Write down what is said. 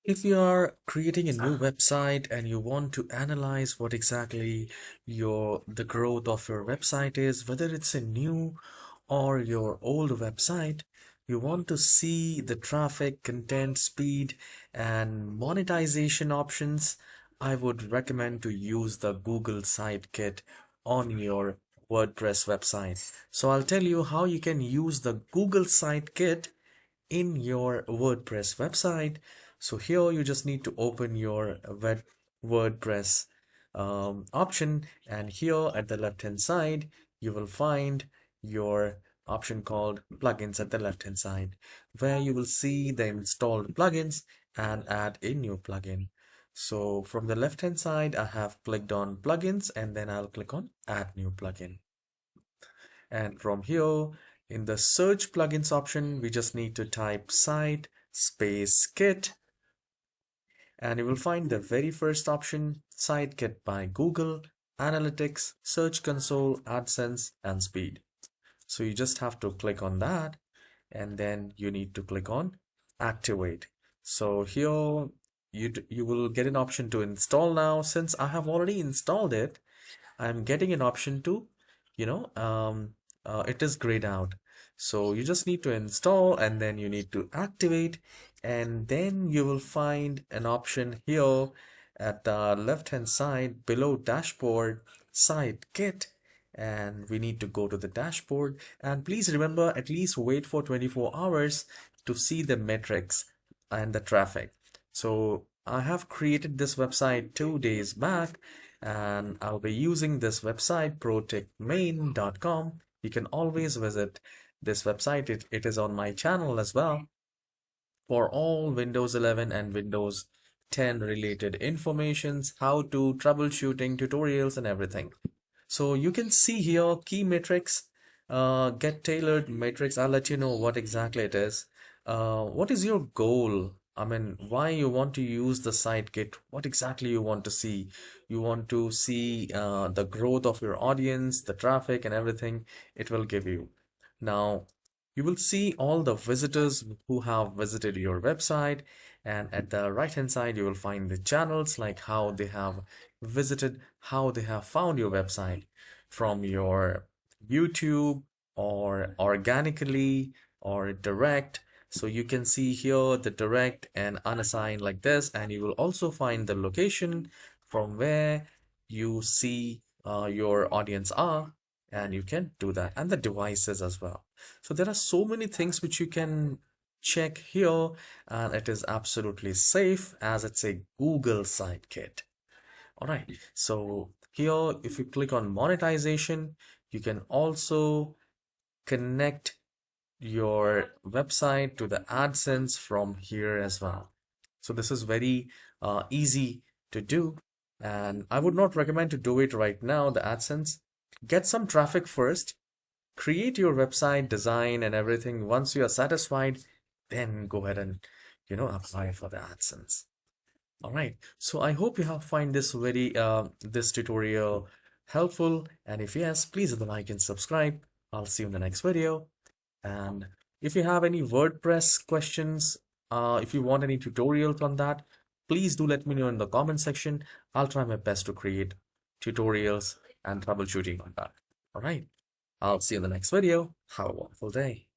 If you are creating a new website and you want to analyze what exactly the growth of your website is, whether it's a new or your old website, you want to see the traffic, content, speed, and monetization options, I would recommend to use the Google Site Kit on your WordPress website. So I'll tell you how you can use the Google Site Kit in your WordPress website. So here you just need to open your WordPress option, and here at the left hand side you will find your option called plugins at the left hand side, where you will see the installed plugins and add a new plugin. So from the left hand side I have clicked on plugins, and then I'll click on add new plugin. And from here, in the search plugins option, we just need to type site space kit, and you will find the very first option, Site Kit by Google, Analytics, Search Console, AdSense, and Speed. So you just have to click on that, and then you need to click on Activate. So here you will get an option to install now. Since I have already installed it, I'm getting an option to, you know, it is grayed out. So you just need to install, and then you need to activate, and then you will find an option here at the left hand side below dashboard, site kit, and we need to go to the dashboard. And please remember, at least wait for 24 hours to see the metrics and the traffic. So I have created this website 2 days back, and I'll be using this website protechmain.com. You can always visit this website. It is on my channel as well for all Windows 11 and Windows 10 related informations, how to troubleshooting tutorials and everything. So you can see here key metrics, get tailored metrics. I'll let you know what exactly it is. What is your goal? I mean, why you want to use the site kit? What exactly you want to see? You want to see the growth of your audience, the traffic and everything it will give you. Now, you will see all the visitors who have visited your website, and at the right hand side you will find the channels, like how they have visited, how they have found your website, from your YouTube or organically or direct. So you can see here the direct and unassigned like this, and you will also find the location from where you see your audience are, and you can do that, and the devices as well. So there are so many things which you can check here, and it is absolutely safe as it's a Google Site Kit. All right, so here if you click on monetization, you can also connect your website to the AdSense from here as well. So this is very easy to do, and I would not recommend to do it right now, the AdSense. Get some traffic first, create your website design and everything. Once you are satisfied, then go ahead and apply for the AdSense. All right, so I hope you have find this tutorial helpful, and if yes, please hit the like and subscribe. I'll see you in the next video. And if you have any WordPress questions, if you want any tutorials on that, please do let me know in the comment section. I'll try my best to create tutorials and troubleshooting on that. All right, I'll see you in the next video. Have a wonderful day.